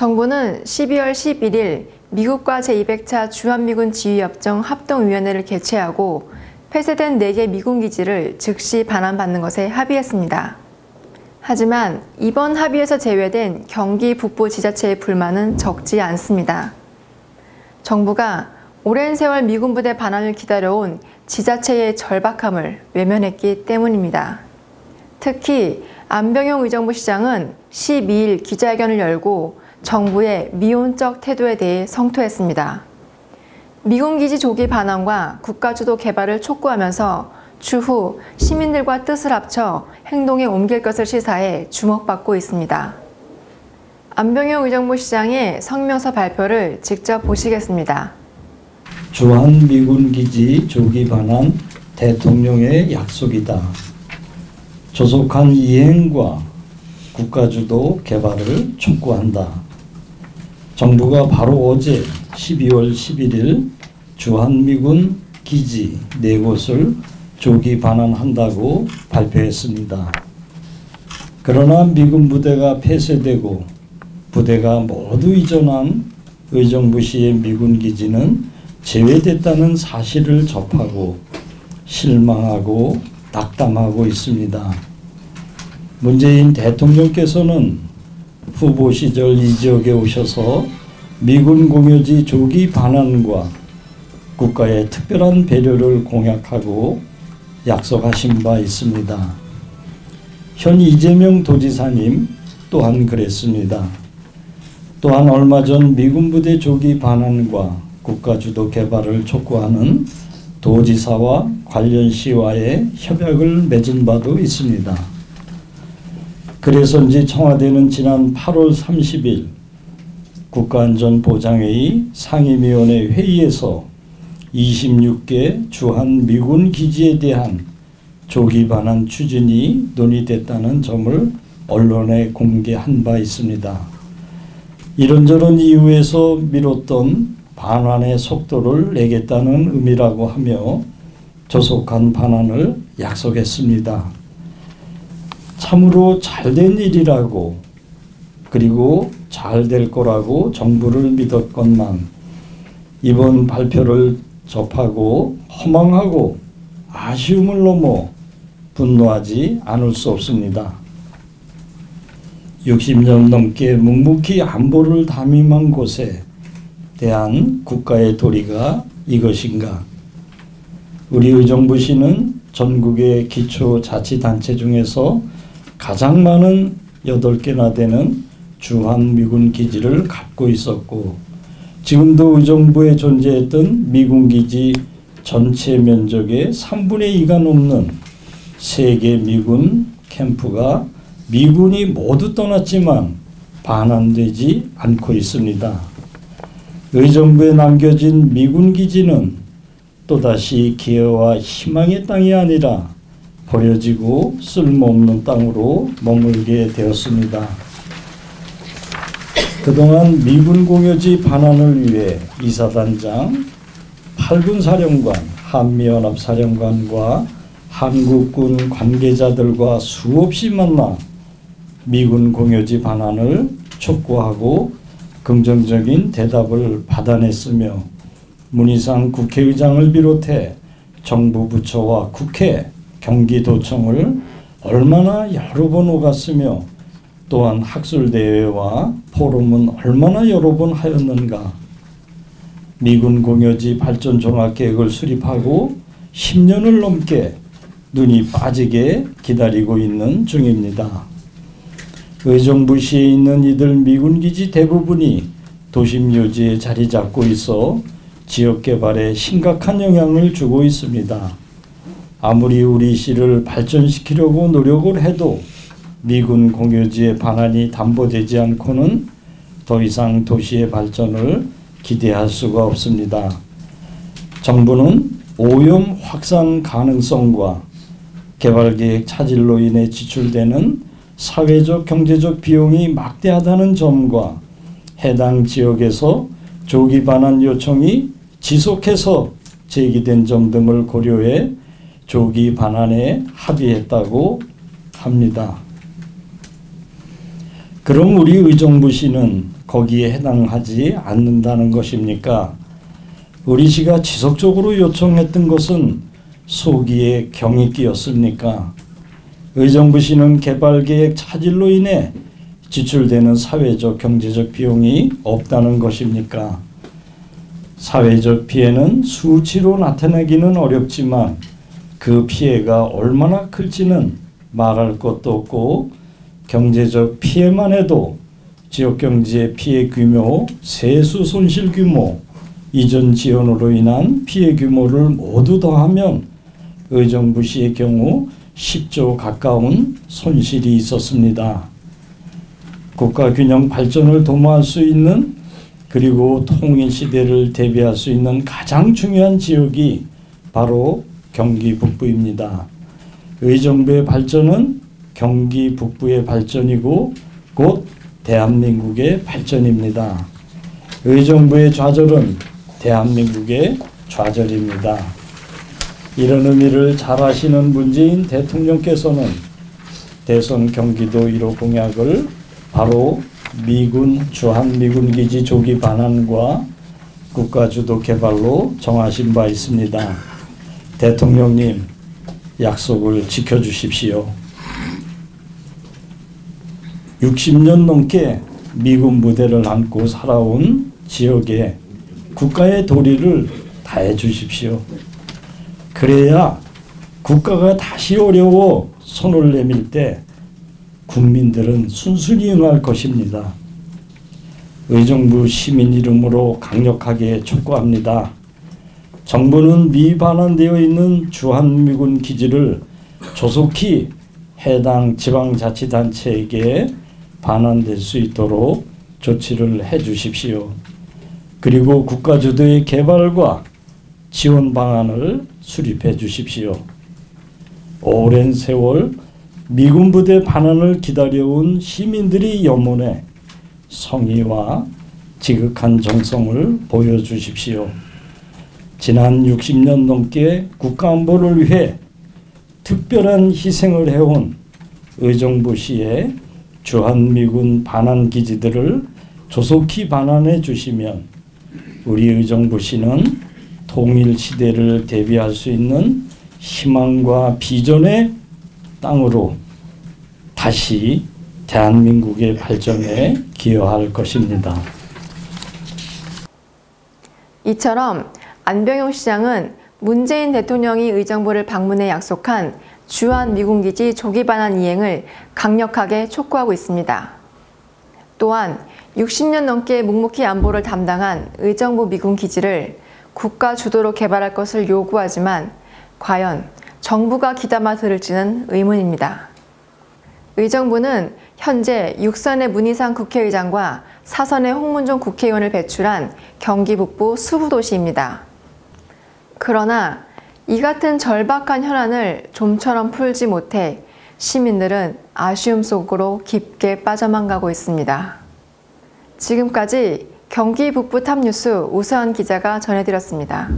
정부는 12월 11일 미국과 제200차 주한미군 지휘협정 합동위원회를 개최하고 폐쇄된 4개 미군 기지를 즉시 반환받는 것에 합의했습니다. 하지만 이번 합의에서 제외된 경기 북부 지자체의 불만은 적지 않습니다. 정부가 오랜 세월 미군 부대 반환을 기다려온 지자체의 절박함을 외면했기 때문입니다. 특히 안병용 의정부 시장은 12일 기자회견을 열고 정부의 미온적 태도에 대해 성토했습니다. 미군 기지 조기 반환과 국가주도 개발을 촉구하면서 추후 시민들과 뜻을 합쳐 행동에 옮길 것을 시사해 주목받고 있습니다. 안병용 의정부 시장의 성명서 발표를 직접 보시겠습니다. 주한 미군 기지 조기 반환 대통령의 약속이다. 조속한 이행과 국가주도 개발을 촉구한다. 정부가 바로 어제 12월 11일 주한미군 기지 4곳을 조기 반환한다고 발표했습니다. 그러나 미군 부대가 폐쇄되고 부대가 모두 이전한 의정부시의 미군 기지는 제외됐다는 사실을 접하고 실망하고 낙담하고 있습니다. 문재인 대통령께서는 후보 시절 이 지역에 오셔서 미군 공여지 조기 반환과 국가의 특별한 배려를 공약하고 약속하신 바 있습니다. 현 이재명 도지사님 또한 그랬습니다. 또한 얼마 전 미군 부대 조기 반환과 국가주도 개발을 촉구하는 도지사와 관련 시와의 협약을 맺은 바도 있습니다. 그래서인지 청와대는 지난 8월 30일 국가안전보장회의 상임위원회 회의에서 26개 주한 미군 기지에 대한 조기 반환 추진이 논의됐다는 점을 언론에 공개한 바 있습니다. 이런저런 이유에서 미뤘던 반환의 속도를 내겠다는 의미라고 하며 조속한 반환을 약속했습니다. 참으로 잘된 일이라고 그리고 잘 될 거라고 정부를 믿었건만 이번 발표를 접하고 허망하고 아쉬움을 넘어 분노하지 않을 수 없습니다. 60년 넘게 묵묵히 안보를 담임한 곳에 대한 국가의 도리가 이것인가? 우리 의정부시는 전국의 기초자치단체 중에서 가장 많은 8개나 되는 주한미군 기지를 갖고 있었고 지금도 의정부에 존재했던 미군기지 전체 면적의 3분의 2가 넘는 3개 미군 캠프가 미군이 모두 떠났지만 반환되지 않고 있습니다. 의정부에 남겨진 미군기지는 또다시 기회와 희망의 땅이 아니라 버려지고 쓸모없는 땅으로 머물게 되었습니다. 그동안 미군 공여지 반환을 위해 이사단장, 8군 사령관, 한미연합사령관과 한국군 관계자들과 수없이 만나 미군 공여지 반환을 촉구하고 긍정적인 대답을 받아냈으며 문희상 국회의장을 비롯해 정부 부처와 국회, 경기도청을 얼마나 여러 번 오갔으며 또한 학술대회와 포럼은 얼마나 여러 번 하였는가. 미군 공여지 발전 종합계획을 수립하고 10년을 넘게 눈이 빠지게 기다리고 있는 중입니다. 의정부시에 있는 이들 미군기지 대부분이 도심 요지에 자리 잡고 있어 지역개발에 심각한 영향을 주고 있습니다. 아무리 우리 시를 발전시키려고 노력을 해도 미군 공여지의 반환이 담보되지 않고는 더 이상 도시의 발전을 기대할 수가 없습니다. 정부는 오염 확산 가능성과 개발계획 차질로 인해 지출되는 사회적 경제적 비용이 막대하다는 점과 해당 지역에서 조기 반환 요청이 지속해서 제기된 점 등을 고려해 조기 반환에 합의했다고 합니다. 그럼 우리 의정부시는 거기에 해당하지 않는다는 것입니까? 우리 시가 지속적으로 요청했던 것은 소기의 경익기였습니까? 의정부 시는 개발계획 차질로 인해 지출되는 사회적 경제적 비용이 없다는 것입니까? 사회적 피해는 수치로 나타내기는 어렵지만 그 피해가 얼마나 클지는 말할 것도 없고 경제적 피해만 해도 지역경제 피해 규모, 세수 손실 규모, 이전 지원으로 인한 피해 규모를 모두 더하면 의정부시의 경우 10조 가까운 손실이 있었습니다. 국가균형 발전을 도모할 수 있는 그리고 통일시대를 대비할 수 있는 가장 중요한 지역이 바로 경기 북부입니다. 의정부의 발전은 경기 북부의 발전이고 곧 대한민국의 발전입니다. 의정부의 좌절은 대한민국의 좌절입니다. 이런 의미를 잘 아시는 문재인 대통령께서는 대선 경기도 1호 공약을 바로 미군 주한미군기지 조기 반환과 국가주도 개발로 정하신 바 있습니다. 대통령님, 약속을 지켜주십시오. 60년 넘게 미군 부대를 안고 살아온 지역에 국가의 도리를 다해 주십시오. 그래야 국가가 다시 어려워 손을 내밀 때 국민들은 순순히 응할 것입니다. 의정부 시민 이름으로 강력하게 촉구합니다. 정부는 미반환되어 있는 주한미군 기지를 조속히 해당 지방자치단체에게 반환될 수 있도록 조치를 해 주십시오. 그리고 국가주도의 개발과 지원 방안을 수립해 주십시오. 오랜 세월 미군 부대 반환을 기다려온 시민들의 염원에 성의와 지극한 정성을 보여주십시오. 지난 60년 넘게 국가안보를 위해 특별한 희생을 해온 의정부시의 주한미군 반환 기지들을 조속히 반환해 주시면 우리 의정부시는 통일 시대를 대비할 수 있는 희망과 비전의 땅으로 다시 대한민국의 발전에 기여할 것입니다. 이처럼 안병용 시장은 문재인 대통령이 의정부를 방문해 약속한 주한미군기지 조기 반환 이행을 강력하게 촉구하고 있습니다. 또한 60년 넘게 묵묵히 안보를 담당한 의정부 미군 기지를 국가 주도로 개발할 것을 요구하지만 과연 정부가 귀담아 들을지는 의문입니다. 의정부는 현재 6선의 문희상 국회의장과 4선의 홍문종 국회의원을 배출한 경기 북부 수부도시입니다. 그러나 이 같은 절박한 현안을 좀처럼 풀지 못해 시민들은 아쉬움 속으로 깊게 빠져만 가고 있습니다. 지금까지 경기 북부 탑뉴스 우수한 기자가 전해드렸습니다.